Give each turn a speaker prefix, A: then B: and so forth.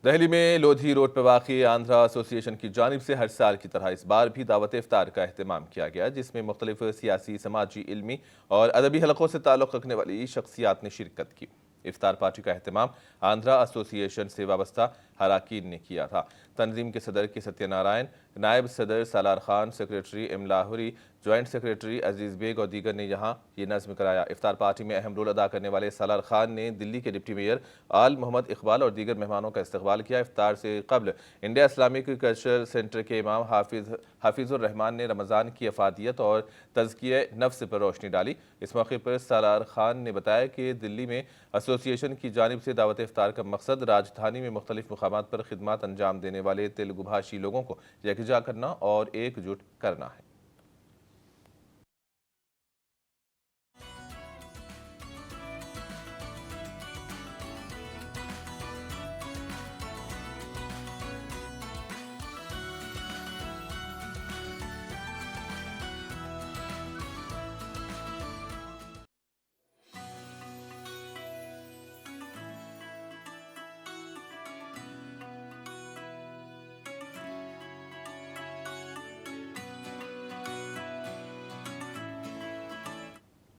A: دہلی میں لودھی روڈ پر واقع آندھرا ایسوسی ایشن کی جانب سے ہر سال کی طرح اس بار بھی دعوت افطار کا اہتمام کیا گیا، جس میں مختلف سیاسی، سماجی، علمی اور ادبی حلقوں سے تعلق رکھنے والی شخصیات نے شرکت کی۔ افطار پارٹی کا اہتمام آندھرا ایسوسی ایشن سے وابستہ اراکین نے کیا تھا۔ تنظیم کے صدر کے ستیہ نارائن، نائب صدر سالار خان، سیکریٹری ایم لاہوری، جوائنٹ سیکریٹری عزیز بیگ اور دیگر نے یہاں یہ نظم کرایا۔ افطار پارٹی میں اہم رول ادا کرنے والے سالار خان نے دلی کے ڈپٹی میئر آل محمد اقبال اور دیگر مہمانوں کا استقبال کیا۔ افطار سے قبل انڈیا اسلامک کلچر سینٹر کے امام حافظ الرحمان نے رمضان کی افادیت اور تزکیہ نفس پر روشنی ڈالی۔ اس موقع پر سالار خان نے بتایا کہ دلی میں ایسوسی ایشن کی جانب سے دعوت افطار کا مقصد راجدھانی میں مختلف مقامات پر خدمات انجام دینے والے تیلگو بھاشی لوگوں کو یکجا کرنا اور ایک جٹ کرنا ہے۔